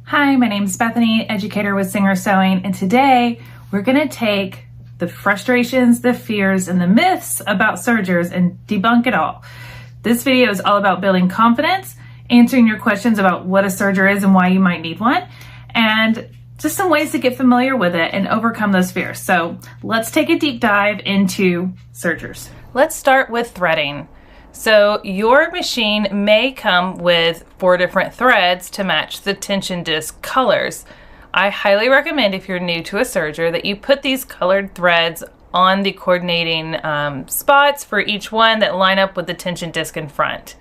Hi, my name is Bethany, educator with Serger Sewing, and today we're going to take the frustrations, the fears, and the myths about sergers and debunk it all. This video is all about building confidence, answering your questions about what a serger is and why you might need one, and just some ways to get familiar with it and overcome those fears. So let's take a deep dive into sergers. Let's start with threading. So your machine may come with 4 different threads to match the tension disc colors. I highly recommend, if you're new to a serger, that you put these colored threads on the coordinating spots for each one that line up with the tension disc in front.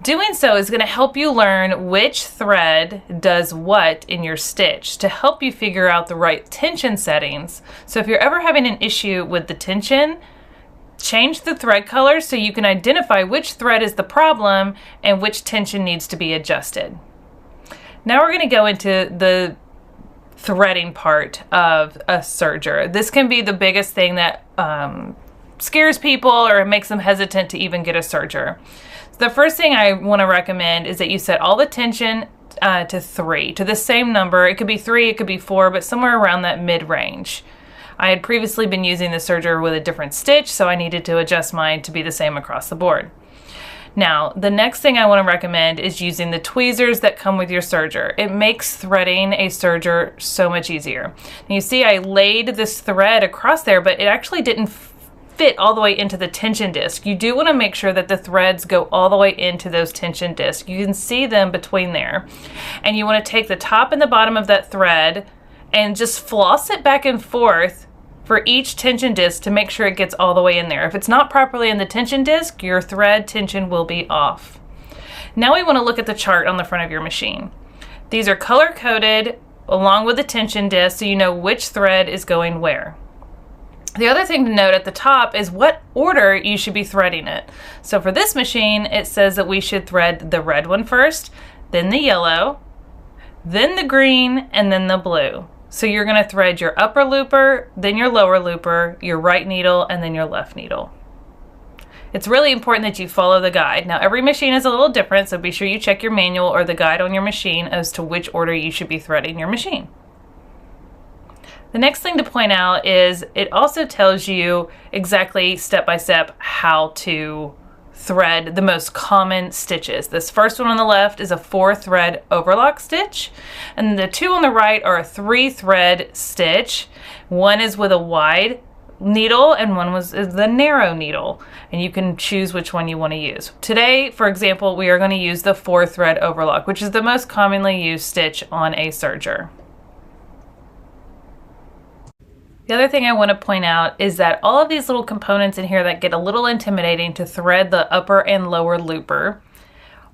Doing so is going to help you learn which thread does what in your stitch to help you figure out the right tension settings. So if you're ever having an issue with the tension, change the thread color so you can identify which thread is the problem and which tension needs to be adjusted. Now we're going to go into the threading part of a serger. This can be the biggest thing that scares people or makes them hesitant to even get a serger. So the first thing I want to recommend is that you set all the tension to 3, to the same number. It could be 3, it could be 4, but somewhere around that mid-range. I had previously been using the serger with a different stitch, so I needed to adjust mine to be the same across the board. Now, the next thing I want to recommend is using the tweezers that come with your serger. It makes threading a serger so much easier. Now you see I laid this thread across there, but it actually didn't fit all the way into the tension disc. You do want to make sure that the threads go all the way into those tension discs. You can see them between there. And you want to take the top and the bottom of that thread and just floss it back and forth for each tension disc to make sure it gets all the way in there. If it's not properly in the tension disc, your thread tension will be off. Now we want to look at the chart on the front of your machine. These are color coded along with the tension disc so you know which thread is going where. The other thing to note at the top is what order you should be threading it. So for this machine, it says that we should thread the red one first, then the yellow, then the green, and then the blue. So you're going to thread your upper looper, then your lower looper, your right needle, and then your left needle. It's really important that you follow the guide. Now every machine is a little different, so be sure you check your manual or the guide on your machine as to which order you should be threading your machine. The next thing to point out is it also tells you exactly step by step how to thread the most common stitches. This first one on the left is a 4-thread overlock stitch, and the 2 on the right are a 3-thread stitch. One is with a wide needle and one is the narrow needle, and you can choose which one you want to use. Today, for example, we are going to use the 4-thread overlock, which is the most commonly used stitch on a serger. The other thing I want to point out is that all of these little components in here that get a little intimidating to thread the upper and lower looper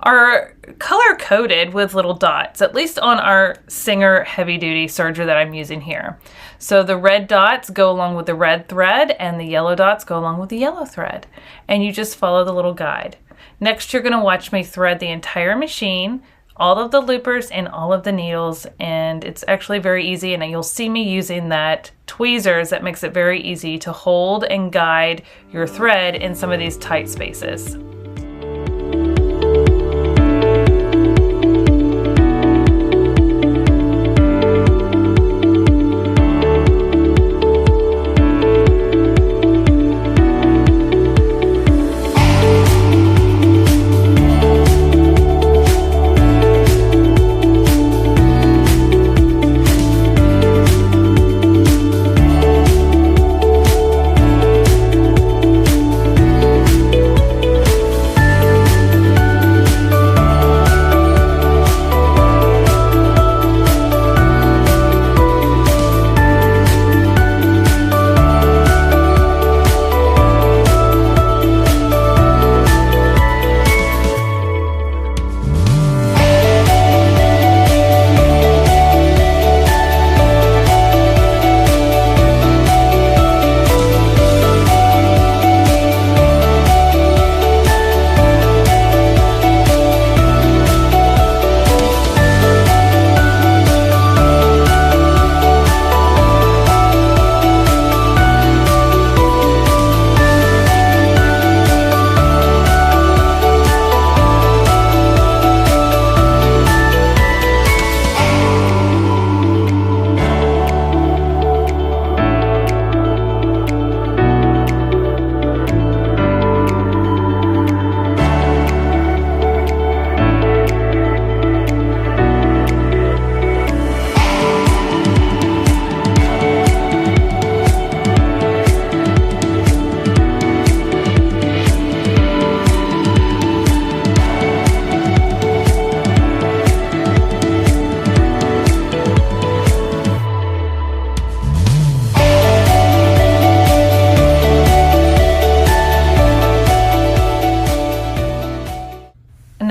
are color coded with little dots, at least on our Serger heavy duty serger that I'm using here. So the red dots go along with the red thread and the yellow dots go along with the yellow thread. And you just follow the little guide. Next, you're going to watch me thread the entire machine, all of the loopers and all of the needles, and it's actually very easy, and you'll see me using that tweezers that makes it very easy to hold and guide your thread in some of these tight spaces.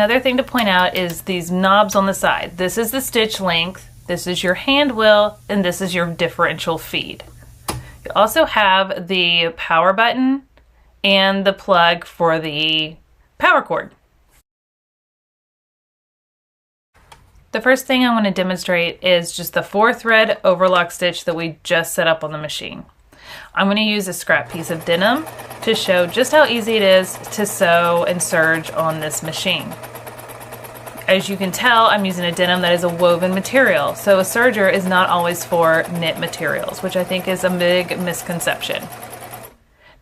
another thing to point out is these knobs on the side. This is the stitch length, this is your hand wheel, and this is your differential feed. You also have the power button and the plug for the power cord. The first thing I want to demonstrate is just the 4-thread overlock stitch that we just set up on the machine. I'm going to use a scrap piece of denim to show just how easy it is to sew and serge on this machine. As you can tell, I'm using a denim that is a woven material, so a serger is not always for knit materials, which I think is a big misconception.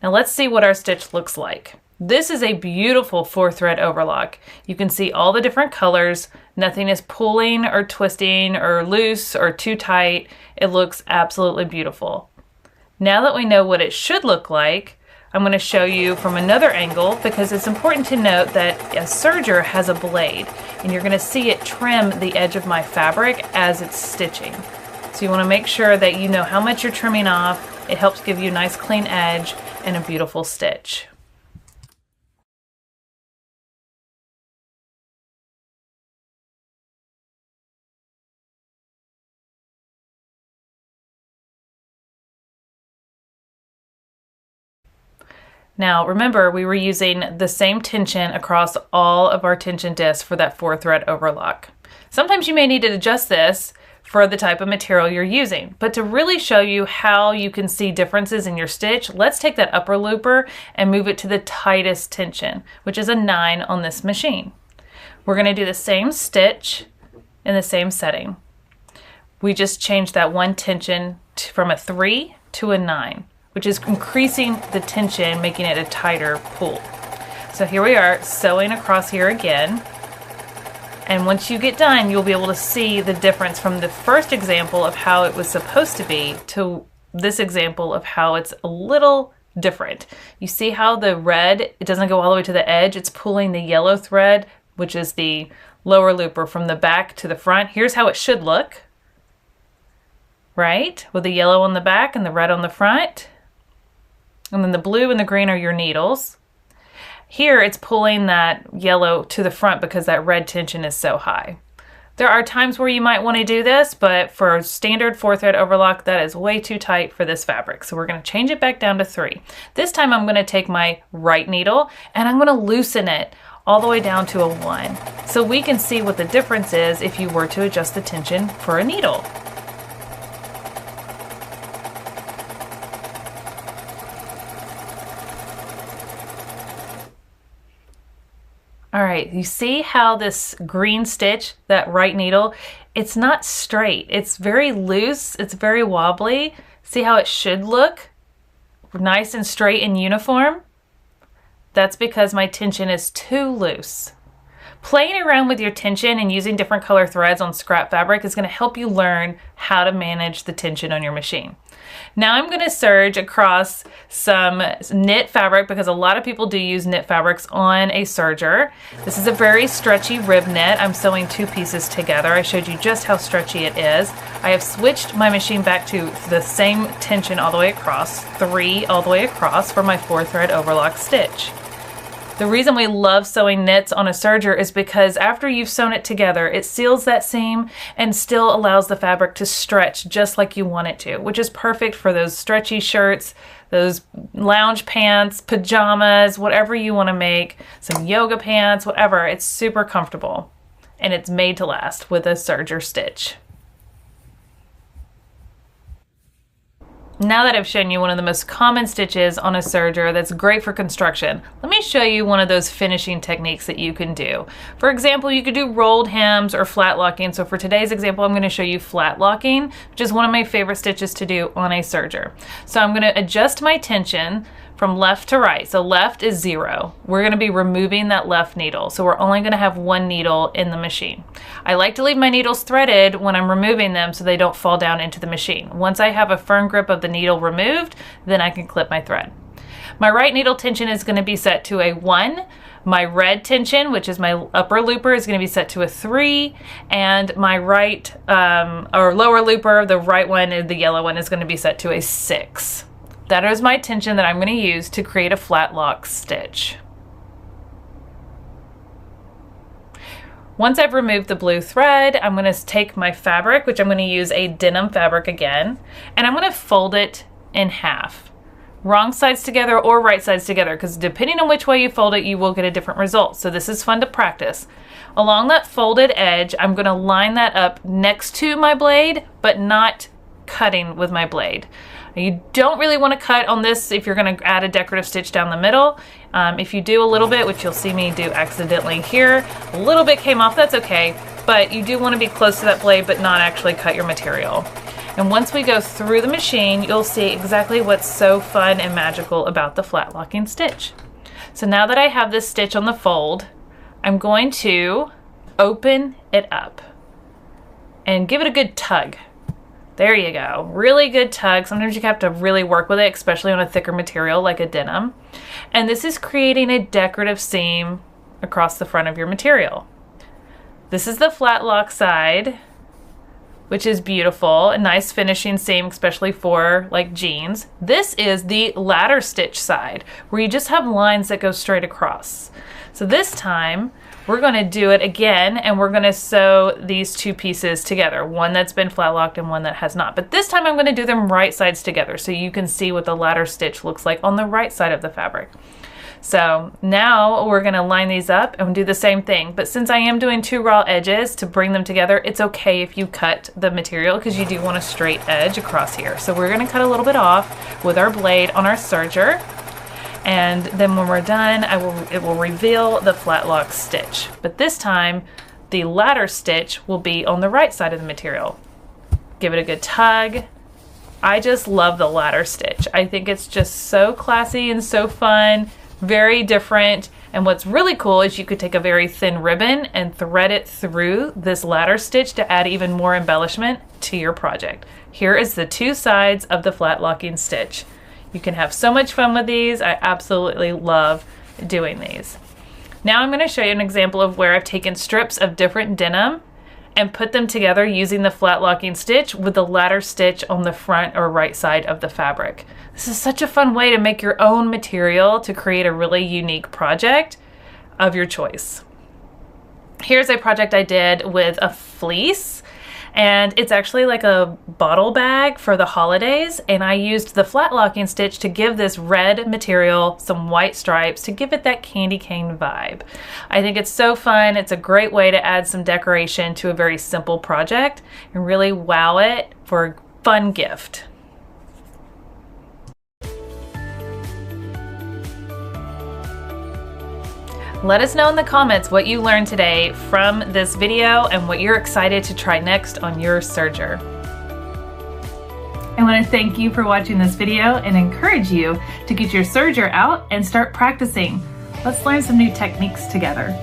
Now let's see what our stitch looks like. This is a beautiful 4-thread overlock. You can see all the different colors. Nothing is pulling or twisting or loose or too tight. It looks absolutely beautiful. Now that we know what it should look like, I'm going to show you from another angle because it's important to note that a serger has a blade and you're going to see it trim the edge of my fabric as it's stitching. So you want to make sure that you know how much you're trimming off. It helps give you a nice clean edge and a beautiful stitch. Now remember, we were using the same tension across all of our tension discs for that 4-thread overlock. Sometimes you may need to adjust this for the type of material you're using, but to really show you how you can see differences in your stitch, let's take that upper looper and move it to the tightest tension, which is a 9 on this machine. We're going to do the same stitch in the same setting. We just changed that one tension from a 3 to a 9. Which is increasing the tension, making it a tighter pull. So here we are sewing across here again. And once you get done, you'll be able to see the difference from the first example of how it was supposed to be to this example of how it's a little different. You see how the red, it doesn't go all the way to the edge. It's pulling the yellow thread, which is the lower looper, from the back to the front. Here's how it should look, right? With the yellow on the back and the red on the front. And then the blue and the green are your needles. Here it's pulling that yellow to the front because that red tension is so high. There are times where you might want to do this, but for standard 4-thread overlock, that is way too tight for this fabric. So we're going to change it back down to 3. This time I'm going to take my right needle and I'm going to loosen it all the way down to a 1. So we can see what the difference is if you were to adjust the tension for a needle. All right, you see how this green stitch, that right needle, it's not straight. It's very loose, it's very wobbly. See how it should look? Nice and straight and uniform? That's because my tension is too loose. Playing around with your tension and using different color threads on scrap fabric is going to help you learn how to manage the tension on your machine. Now I'm going to serge across some knit fabric because a lot of people do use knit fabrics on a serger. This is a very stretchy rib knit. I'm sewing 2 pieces together. I showed you just how stretchy it is. I have switched my machine back to the same tension all the way across, 3 all the way across for my 4-thread overlock stitch. The reason we love sewing knits on a serger is because after you've sewn it together, it seals that seam and still allows the fabric to stretch just like you want it to, which is perfect for those stretchy shirts, those lounge pants, pajamas, whatever you want to make, some yoga pants, whatever. It's super comfortable and it's made to last with a serger stitch. Now that I've shown you one of the most common stitches on a serger that's great for construction, let me show you one of those finishing techniques that you can do. For example, you could do rolled hems or flat locking. So for today's example, I'm going to show you flat locking, which is one of my favorite stitches to do on a serger. So I'm going to adjust my tension from left to right. So left is 0. We're going to be removing that left needle. So we're only going to have 1 needle in the machine. I like to leave my needles threaded when I'm removing them so they don't fall down into the machine. Once I have a firm grip of the needle removed, then I can clip my thread. My right needle tension is going to be set to a 1. My red tension, which is my upper looper, is going to be set to a 3, and my right or lower looper, the right one, the yellow one, is going to be set to a 6. That is my tension that I'm going to use to create a flat lock stitch. Once I've removed the blue thread, I'm going to take my fabric, which I'm going to use a denim fabric again, and I'm going to fold it in half. Wrong sides together or right sides together, because depending on which way you fold it, you will get a different result. So this is fun to practice. Along that folded edge, I'm going to line that up next to my blade, but not cutting with my blade. You don't really want to cut on this if you're going to add a decorative stitch down the middle. If you do a little bit, which you'll see me do accidentally here, a little bit came off, that's okay, but you do want to be close to that blade but not actually cut your material. And once we go through the machine, you'll see exactly what's so fun and magical about the flat locking stitch. So now that I have this stitch on the fold, I'm going to open it up and give it a good tug. There you go, really good tug. Sometimes you have to really work with it, especially on a thicker material like a denim. And this is creating a decorative seam across the front of your material. This is the flat lock side, which is beautiful, a nice finishing seam, especially for like jeans. This is the ladder stitch side, where you just have lines that go straight across. So this time, we're going to do it again, and we're going to sew these two pieces together, one that's been flat locked and one that has not. But this time I'm going to do them right sides together so you can see what the ladder stitch looks like on the right side of the fabric. So now we're going to line these up and do the same thing. But since I am doing two raw edges to bring them together, it's okay if you cut the material because you do want a straight edge across here. So we're going to cut a little bit off with our blade on our serger. And then when we're done, it will reveal the flat lock stitch. But this time, the ladder stitch will be on the right side of the material. Give it a good tug. I just love the ladder stitch. I think it's just so classy and so fun, very different. And what's really cool is you could take a very thin ribbon and thread it through this ladder stitch to add even more embellishment to your project. Here is the two sides of the flat locking stitch. You can have so much fun with these. I absolutely love doing these. Now I'm going to show you an example of where I've taken strips of different denim and put them together using the flat locking stitch with the ladder stitch on the front or right side of the fabric. This is such a fun way to make your own material to create a really unique project of your choice. Here's a project I did with a fleece. And it's actually like a bottle bag for the holidays, and I used the flat locking stitch to give this red material some white stripes to give it that candy cane vibe. I think it's so fun. It's a great way to add some decoration to a very simple project and really wow it for a fun gift. Let us know in the comments what you learned today from this video and what you're excited to try next on your serger. I want to thank you for watching this video and encourage you to get your serger out and start practicing. Let's learn some new techniques together.